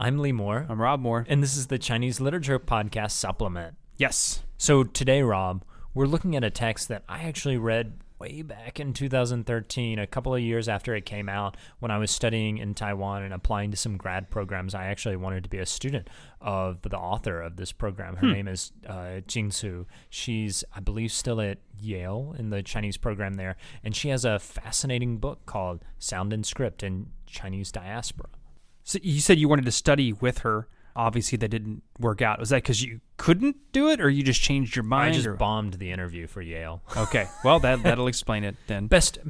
I'm Lee Moore. I'm Rob Moore. And this is the Chinese Literature Podcast Supplement. Yes. So today, Rob, we're looking at a text that I actually read way back in 2013, a couple of years after it came out, when I was studying in Taiwan and applying to some grad programs. I actually wanted to be a student of the author of this program. Her name is Jing Tsu. She's, I believe, still at Yale in the Chinese program there, and she has a fascinating book called Sound and Script in Chinese Diaspora. So you said you wanted to study with her. Obviously, that didn't work out. Was that because you couldn't do it, or you just changed your mind? I just bombed the interview for Yale. Okay, well, that'll explain it then. Best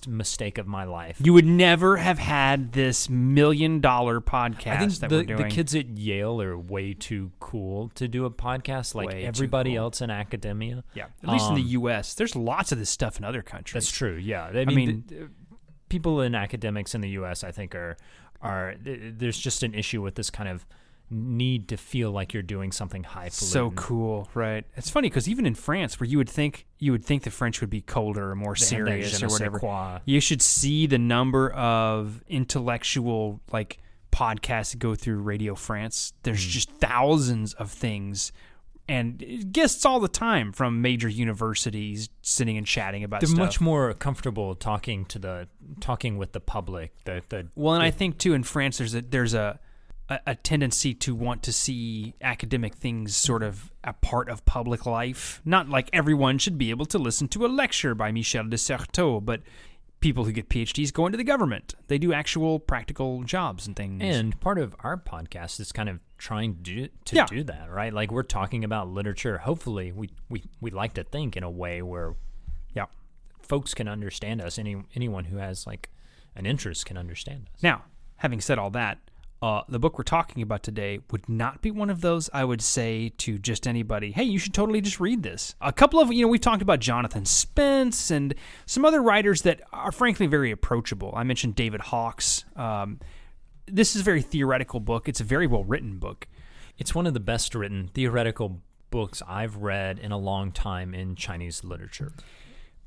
mistake of my life. You would never have had this $1 million podcast I think that we're doing. The kids at Yale are way too cool to do a podcast like Way everybody too cool. else in academia. Yeah, at least in the U.S. There's lots of this stuff in other countries. That's true, yeah. I mean people in academics in the U.S., I think, are there's just an issue with this kind of need to feel like you're doing something highfalutin. So cool, right? It's funny because even in France, where you would think the French would be colder or more serious or whatever, you should see the number of intellectual podcasts that go through Radio France. There's just thousands of things. And guests all the time from major universities sitting and chatting about stuff. They're much more comfortable talking with the public. I think too in France there's a tendency to want to see academic things sort of a part of public life. Not like everyone should be able to listen to a lecture by Michel de Certeau, but people who get PhDs go into the government. They do actual practical jobs and things. And part of our podcast is kind of trying to do that, right? Like we're talking about literature. Hopefully, we like to think in a way where, folks can understand us. Anyone who has an interest can understand us. Now, having said all that, the book we're talking about today would not be one of those I would say to just anybody, hey, you should totally just read this. A couple of, we've talked about Jonathan Spence and some other writers that are frankly very approachable. I mentioned David Hawkes. This is a very theoretical book. It's a very well-written book. It's one of the best written theoretical books I've read in a long time in Chinese literature.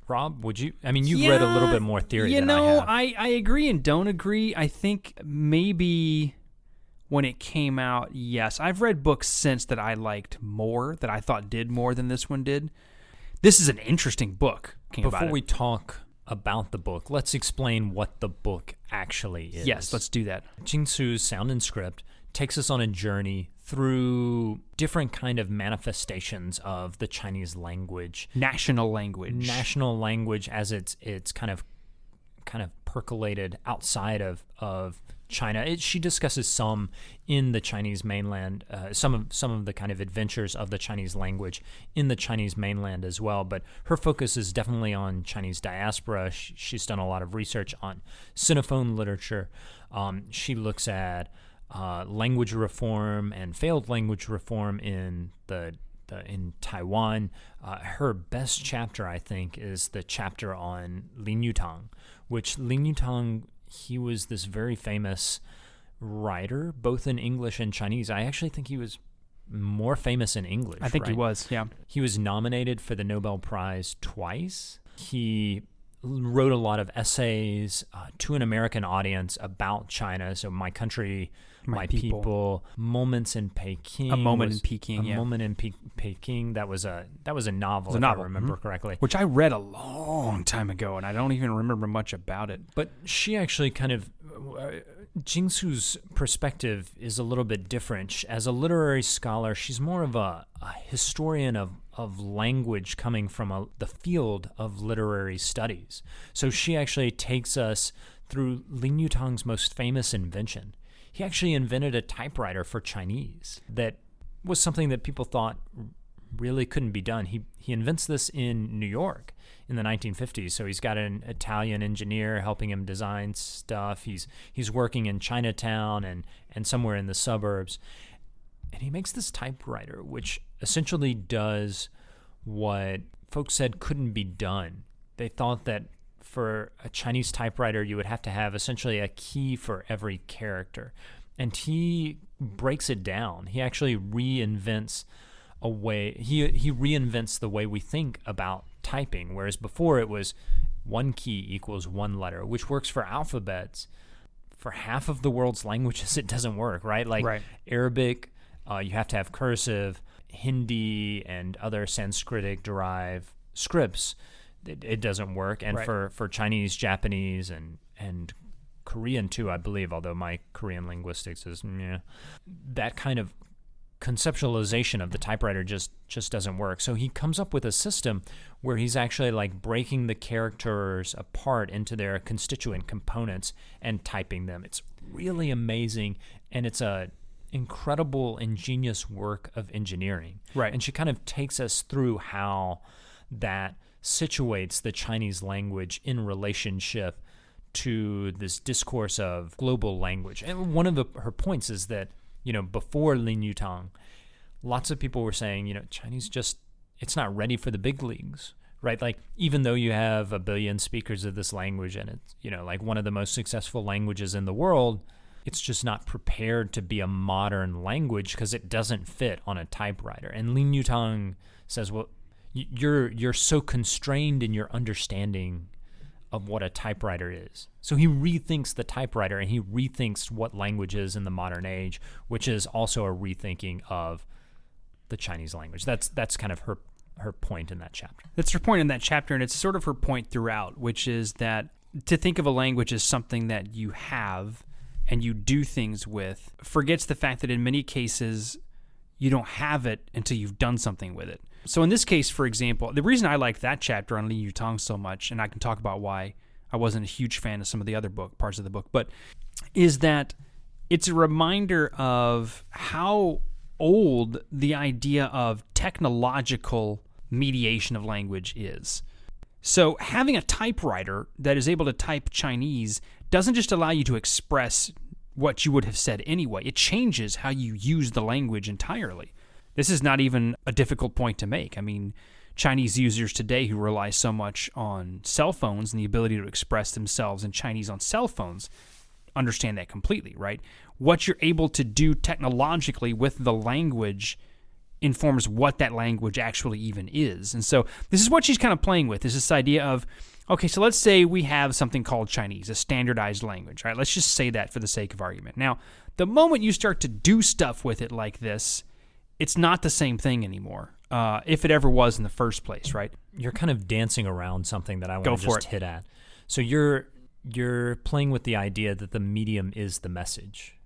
Rob, would you? I mean, you've read a little bit more theory than I have. I agree and don't agree. I think maybe when it came out, yes. I've read books since that I liked more, that I thought did more than this one did. This is an interesting book. Before we talk about the book, let's explain what the book actually is. Yes, let's do that. Jing Tsu's Sound and Script takes us on a journey through different kind of manifestations of the Chinese language. National language as it's kind of percolated outside of China. She discusses some in the Chinese mainland, some of the kind of adventures of the Chinese language in the Chinese mainland as well. But her focus is definitely on Chinese diaspora. She's done a lot of research on Sinophone literature. She looks at language reform and failed language reform in in Taiwan. Her best chapter, I think, is the chapter on Lin Yutang, which Lin Yutang, he was this very famous writer, both in English and Chinese. I actually think he was more famous in English. I think he was, yeah. He was nominated for the Nobel Prize twice. He wrote a lot of essays to an American audience about China. So My Country, My People, Moments in Peking. A Moment in Peking, yeah. Moment in Peking. That was a novel, if I remember correctly. Which I read a long time ago, and I don't even remember much about it. But she actually kind of... Jing Tsu's perspective is a little bit different. As a literary scholar, she's more of a historian of language coming from the field of literary studies. So she actually takes us through Lin Yutang's most famous invention. He actually invented a typewriter for Chinese that was something that people thought really couldn't be done. He invents this in New York in the 1950s. So he's got an Italian engineer helping him design stuff. He's working in Chinatown and somewhere in the suburbs. And he makes this typewriter, which essentially does what folks said couldn't be done. They thought that for a Chinese typewriter, you would have to have essentially a key for every character. And he breaks it down. He actually reinvents a way, he reinvents the way we think about typing, whereas before it was one key equals one letter, which works for alphabets for half of the world's languages, it doesn't work, right? Like Arabic, you have to have cursive. Hindi and other Sanskritic-derived scripts, it doesn't work. And for Chinese, Japanese, and Korean too, I believe, although my Korean linguistics is that kind of conceptualization of the typewriter just doesn't work. So he comes up with a system where he's actually like breaking the characters apart into their constituent components and typing them. It's really amazing, and it's a incredible, ingenious work of engineering. Right. And she kind of takes us through how that situates the Chinese language in relationship to this discourse of global language. And one of her points is that, before Lin Yutang, lots of people were saying, Chinese it's not ready for the big leagues, right? Like, even though you have 1 billion speakers of this language and it's, like one of the most successful languages in the world, it's just not prepared to be a modern language because it doesn't fit on a typewriter. And Lin Yutang says, well, you're so constrained in your understanding of what a typewriter is. So he rethinks the typewriter, and he rethinks what language is in the modern age, which is also a rethinking of the Chinese language. That's kind of her point in that chapter. That's her point in that chapter, and it's sort of her point throughout, which is that to think of a language as something that you have and you do things with forgets the fact that in many cases you don't have it until you've done something with it. So in this case, for example, the reason I like that chapter on Lin Yutang so much, and I can talk about why I wasn't a huge fan of some of the other parts of the book, but is that it's a reminder of how old the idea of technological mediation of language is. So having a typewriter that is able to type Chinese doesn't just allow you to express what you would have said anyway. It changes how you use the language entirely. This is not even a difficult point to make. I mean, Chinese users today who rely so much on cell phones and the ability to express themselves in Chinese on cell phones understand that completely, right? What you're able to do technologically with the language informs what that language actually even is. And so this is what she's kind of playing with, is this idea of, okay, so let's say we have something called Chinese, a standardized language, right? Let's just say that for the sake of argument. Now, the moment you start to do stuff with it like this, it's not the same thing anymore, if it ever was in the first place, right? You're kind of dancing around something that I want to just hit at. So you're playing with the idea that the medium is the message,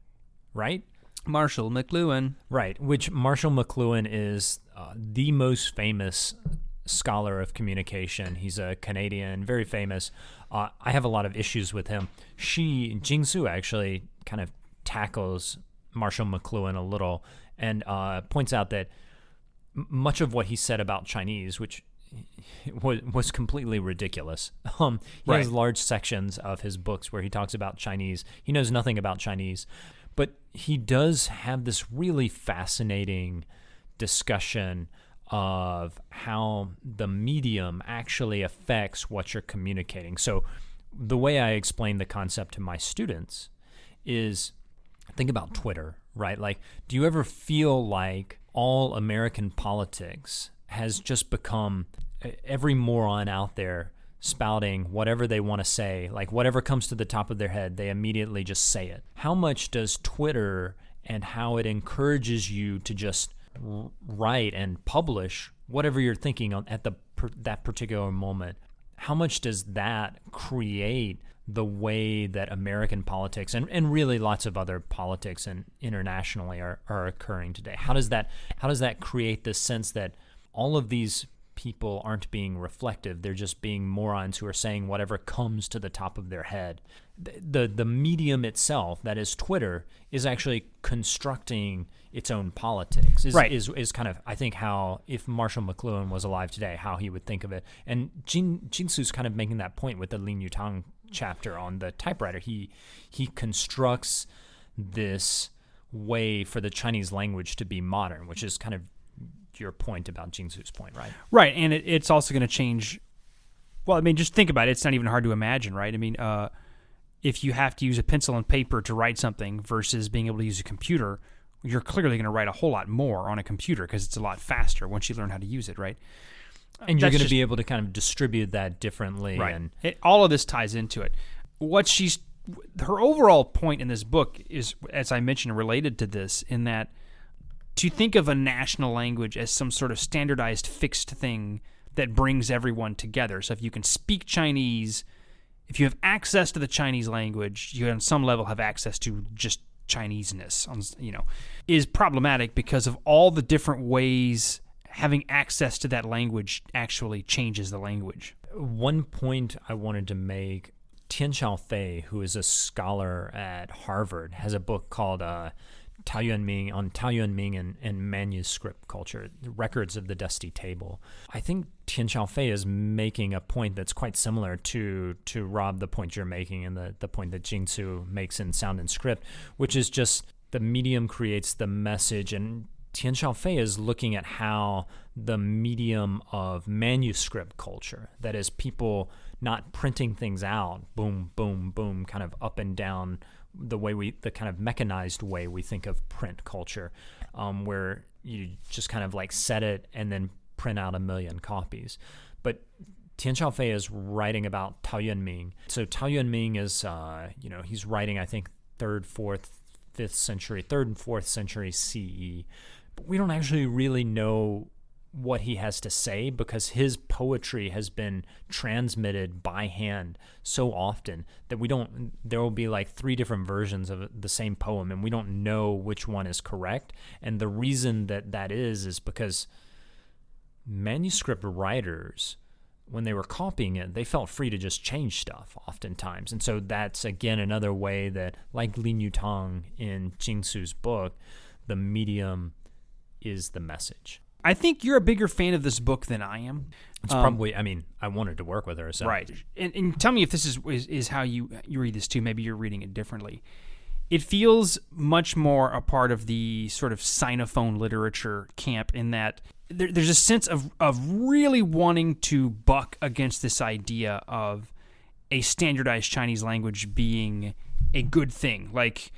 right? Marshall McLuhan. Right, which Marshall McLuhan is the most famous scholar of communication. He's a Canadian, very famous. I have a lot of issues with him. Jing Tsu actually kind of tackles Marshall McLuhan a little and points out that much of what he said about Chinese, which was completely ridiculous. He has large sections of his books where he talks about Chinese. He knows nothing about Chinese. But he does have this really fascinating discussion of how the medium actually affects what you're communicating. So the way I explain the concept to my students is, think about Twitter, right? Like, do you ever feel like all American politics has just become every moron out there spouting whatever they want to say, like whatever comes to the top of their head, they immediately just say it? How much does Twitter and how it encourages you to just write and publish whatever you're thinking at that particular moment, how much does that create the way that American politics and really lots of other politics and internationally are occurring today? How does that create this sense that all of these people aren't being reflective, they're just being morons who are saying whatever comes to the top of their head? The medium itself, that is Twitter, is actually constructing its own politics. Is kind of, I think, how, if Marshall McLuhan was alive today, how he would think of it. And Jing Tsu's kind of making that point with the Lin Yutang chapter on the typewriter. He constructs this way for the Chinese language to be modern, which is kind of your point about Jing Tsu's point, right? Right, and it's also going to change. Well, I mean, just think about it. It's not even hard to imagine, right? I mean, if you have to use a pencil and paper to write something versus being able to use a computer, you're clearly going to write a whole lot more on a computer because it's a lot faster once you learn how to use it, right? And you're going to be able to kind of distribute that differently. Right. And all of this ties into it. What she's her overall point in this book is, as I mentioned, related to this, in that to think of a national language as some sort of standardized, fixed thing that brings everyone together. So if you can speak Chinese, if you have access to the Chinese language, you on some level have access to just Chineseness, is problematic because of all the different ways having access to that language actually changes the language. One point I wanted to make, Tian Xiaofei, who is a scholar at Harvard, has a book called Taoyuanming and manuscript culture, records of the dusty table. I think Tian Xiaofei is making a point that's quite similar to Rob, the point you're making, and the point that Jing Tsu makes in Sound and Script, which is just the medium creates the message. And Tian Xiaofei is looking at how the medium of manuscript culture, that is, people not printing things out, boom, boom, boom, kind of up and down, the kind of mechanized way we think of print culture, where you just kind of like set it and then print out 1 million copies. But Tian Xiaofei is writing about Taoyuanming. So Taoyuanming is, he's writing, I think, 3rd, 4th, 5th century, 3rd and 4th century CE. But we don't actually really know what he has to say because his poetry has been transmitted by hand so often that there will be like 3 different versions of the same poem and we don't know which one is correct. And the reason that is because manuscript writers, when they were copying it, they felt free to just change stuff oftentimes. And so that's, again, another way that, like Lin Yutang in Jing Tsu's book, the medium is the message. I think you're a bigger fan of this book than I am. It's probably, I wanted to work with her. So. Right. And tell me if this is how you read this too. Maybe you're reading it differently. It feels much more a part of the sort of Sinophone literature camp in that there's a sense of really wanting to buck against this idea of a standardized Chinese language being a good thing. Like,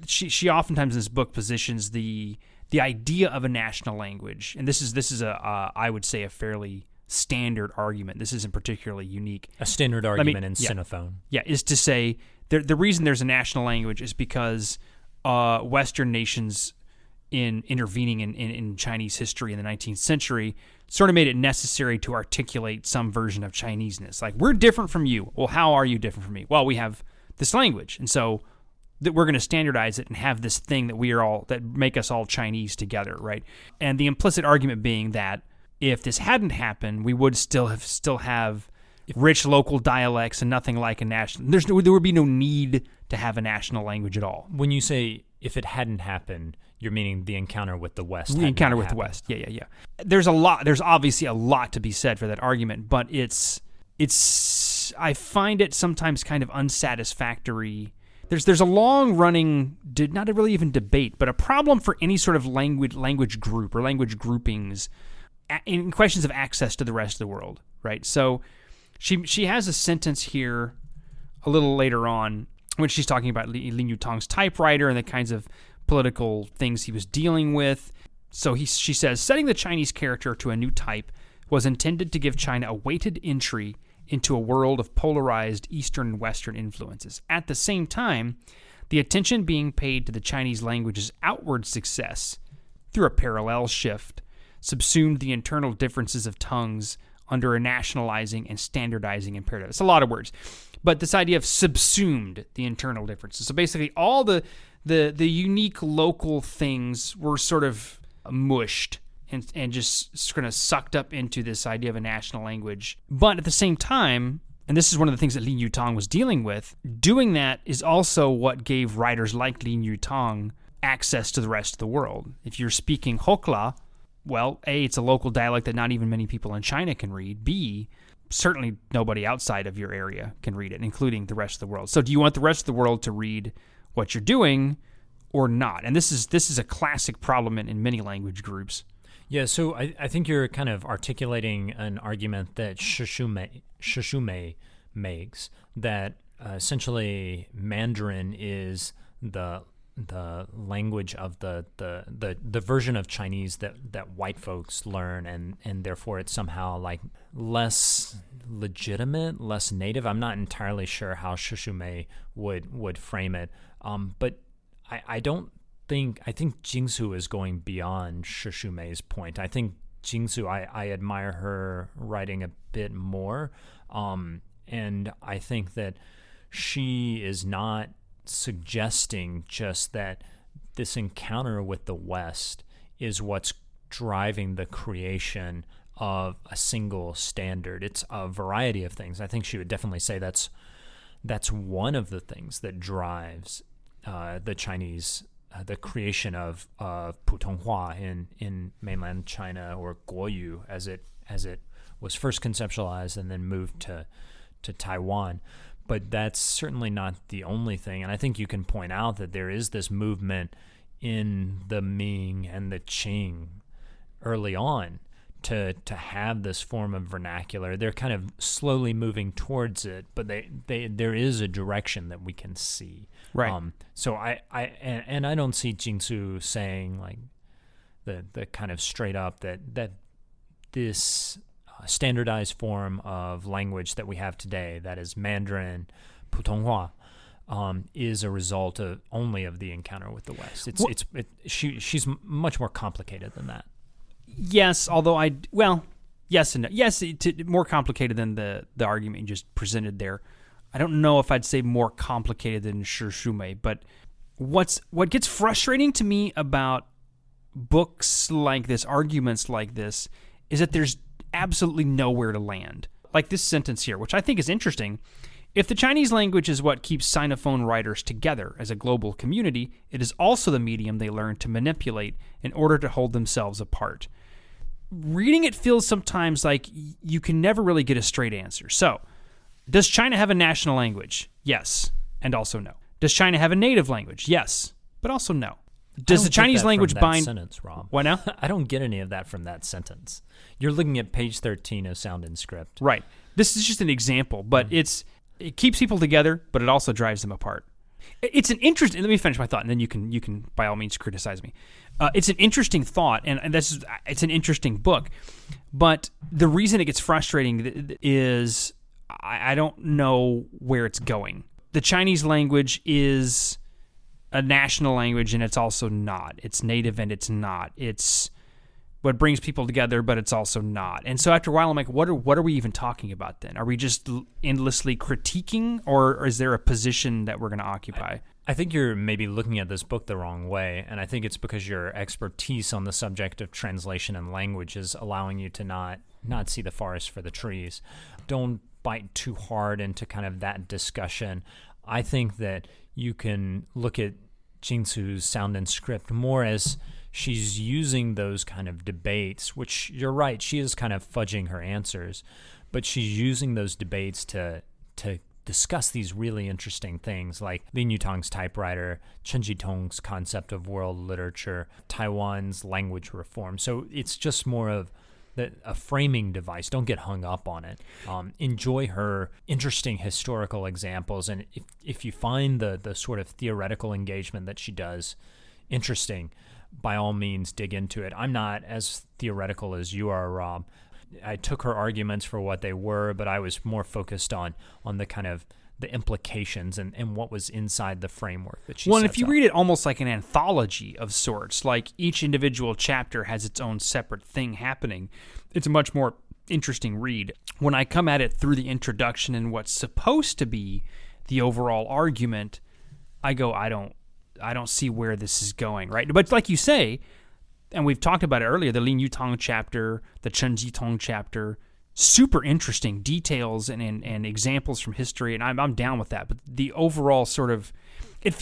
she oftentimes in this book positions the idea of a national language, and this is I would say a fairly standard argument. This isn't particularly unique. A standard argument in Sinophone. Yeah, is to say the reason there's a national language is because Western nations in intervening in Chinese history in the 19th century sort of made it necessary to articulate some version of Chineseness. Like, we're different from you. Well, how are you different from me? Well, we have this language, and so that we're going to standardize it and have this thing that make us all Chinese together, right? And the implicit argument being that if this hadn't happened, we would still have rich local dialects and nothing like a national. There would be no need to have a national language at all. When you say if it hadn't happened, you're meaning the encounter with the West. The encounter with the West. Yeah. There's obviously a lot to be said for that argument, but it's I find it sometimes kind of unsatisfactory. There's a long-running, not really even debate, but a problem for any sort of language group or language groupings in questions of access to the rest of the world, right? So she has a sentence here a little later on when she's talking about Lin Yutang's typewriter and the kinds of political things he was dealing with. So she says, setting the Chinese character to a new type was intended to give China a weighted entry into a world of polarized Eastern and Western influences. At the same time, the attention being paid to the Chinese language's outward success through a parallel shift subsumed the internal differences of tongues under a nationalizing and standardizing imperative. It's a lot of words, but this idea of subsumed the internal differences. So basically all the unique local things were sort of mushed and just kind of sucked up into this idea of a national language. But at the same time, and this is one of the things that Lin Yutang was dealing with, doing that is also what gave writers like Lin Yutang access to the rest of the world. If you're speaking Hokla, well, A, it's a local dialect that not even many people in China can read. B, certainly nobody outside of your area can read it, including the rest of the world. So do you want the rest of the world to read what you're doing or not? And this is a classic problem in many language groups. Yeah, so I think you're kind of articulating an argument that Shishume makes, that essentially Mandarin is the language of the version of Chinese that white folks learn, and therefore it's somehow like less legitimate, less native. I'm not entirely sure how Shishume would frame it, but I think Jing Tsu is going beyond Shishume's point. I think Jing Tsu, I admire her writing a bit more, and I think that she is not suggesting just that this encounter with the West is what's driving the creation of a single standard. It's a variety of things. I think she would definitely say that's one of the things that drives the Chinese, the creation of Putonghua in mainland China, or Guoyu as it was first conceptualized and then moved to Taiwan. But that's certainly not the only thing. And I think you can point out that there is this movement in the Ming and the Qing early on to have this form of vernacular. They're kind of slowly moving towards it, but there is a direction that we can see. Right. So I don't see Jing Tsu saying like the kind of straight up that this standardized form of language that we have today, that is Mandarin, Putonghua, is a result of the encounter with the West. She's much more complicated than that. Yes, although yes and no. Yes, more complicated than the argument you just presented there. I don't know if I'd say more complicated than Shishume, but what gets frustrating to me about books like this, arguments like this, is that there's absolutely nowhere to land. Like this sentence here, which I think is interesting. If the Chinese language is what keeps Sinophone writers together as a global community, it is also the medium they learn to manipulate in order to hold themselves apart. Reading it feels sometimes like you can never really get a straight answer. So, does China have a national language? Yes, and also no. Does China have a native language? Yes, but also no. Does the Chinese language bind? Sentence, Rob. What now? I don't get any of that from that sentence. You're looking at page 13 of Sound and Script. Right. This is just an example, but it keeps people together, but it also drives them apart. It's an interesting. Let me finish my thought, and then you can by all means criticize me. It's an interesting thought, and it's an interesting book. But the reason it gets frustrating is I don't know where it's going. The Chinese language is a national language, and it's also not. It's native, and it's not. It's what brings people together, but it's also not. And so after a while, I'm like, what are we even talking about then? Are we just endlessly critiquing, or is there a position that we're going to occupy? I think you're maybe looking at this book the wrong way, and I think it's because your expertise on the subject of translation and language is allowing you to not see the forest for the trees. Don't bite too hard into kind of that discussion. I think that you can look at Jing Tsu's Sound and Script more as she's using those kind of debates, which you're right, she is kind of fudging her answers, but she's using those debates to discuss these really interesting things like Lin Yutang's typewriter, Chen Jitong's concept of world literature, Taiwan's language reform. So it's just more of a framing device. Don't get hung up on it. Enjoy her interesting historical examples, and if you find the sort of theoretical engagement that she does interesting, by all means dig into it. I'm not as theoretical as you are, Rob. I took her arguments for what they were, but I was more focused on the kind of the implications and what was inside the framework that she Well, and sets if you up. read it almost like an anthology of sorts, like each individual chapter has its own separate thing happening, it's a much more interesting read. When I come at it through the introduction and what's supposed to be the overall argument, I go, I don't see where this is going, right? But like you say, and we've talked about it earlier, the Lin Yutang chapter, the Chen Jitong chapter, super interesting details and examples from history, and I'm down with that. But the overall sort of, it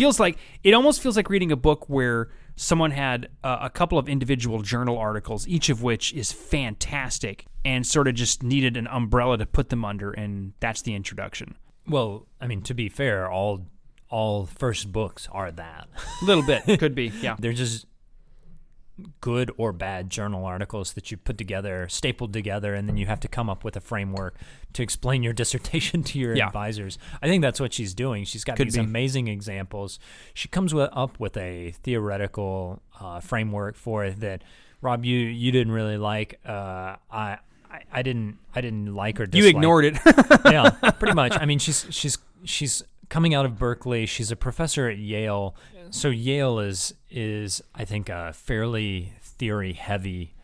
almost feels like reading a book where someone had a couple of individual journal articles, each of which is fantastic, and sort of just needed an umbrella to put them under, and that's the introduction. Well, I mean, to be fair, all first books are that. A little bit, could be, yeah. They're just good or bad journal articles that you put together, stapled together, and then you have to come up with a framework to explain your dissertation to your advisors. I think that's what she's doing. She's got these amazing examples. She comes up with a theoretical framework for it that, Rob, you didn't really like. I didn't like or dislike. You ignored it. Yeah, pretty much. I mean, she's coming out of Berkeley. She's a professor at Yale. So Yale is I think a fairly theory heavy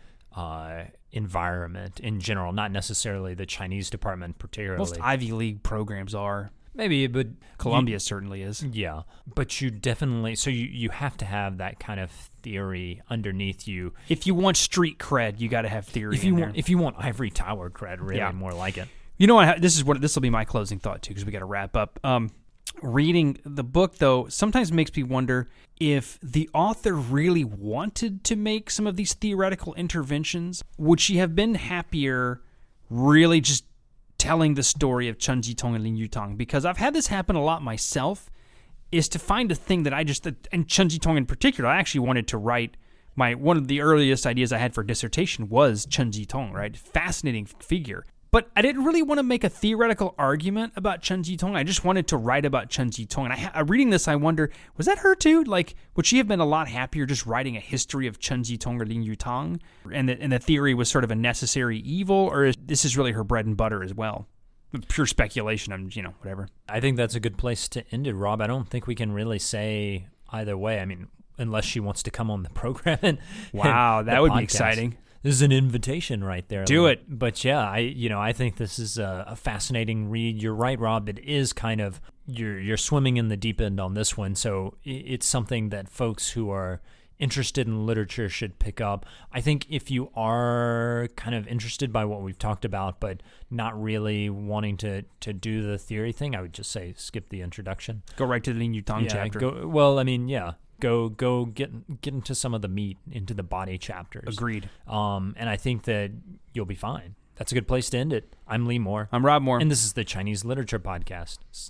environment in general, not necessarily the Chinese department particularly. Most Ivy League programs are. Maybe, but Columbia certainly is. Yeah, but you definitely, so you have to have that kind of theory underneath you. If you want street cred, you got to have theory. If you want ivory tower cred, really more like it. You know what? This will be my closing thought too, because we got to wrap up. Reading the book though sometimes makes me wonder if the author really wanted to make some of these theoretical interventions. Would she have been happier really just telling the story of Chen Jitong and Lin Yutang? Because I've had this happen a lot myself, is to find a thing that and Chen Jitong in particular, I actually wanted to write one of the earliest ideas I had for a dissertation was Chen Jitong, right? Fascinating figure. But I didn't really want to make a theoretical argument about Chen Jitong. I just wanted to write about Chen Jitong. And reading this, I wonder, was that her too? Like, would she have been a lot happier just writing a history of Chen Jitong or Lin Yutang? And the theory was sort of a necessary evil? Or this is really her bread and butter as well? Pure speculation, whatever. I think that's a good place to end it, Rob. I don't think we can really say either way. I mean, unless she wants to come on the program. Wow, that would be exciting. This is an invitation right there. Do it. But yeah, I think this is a fascinating read. You're right, Rob. It is kind of, you're swimming in the deep end on this one. So it's something that folks who are interested in literature should pick up. I think if you are kind of interested by what we've talked about, but not really wanting to do the theory thing, I would just say skip the introduction. Go right to the Lin Yutang chapter. Go get into some of the meat, into the body chapters. Agreed. And I think that you'll be fine. That's a good place to end it. I'm Lee Moore. I'm Rob Moore. And this is the Chinese Literature Podcast.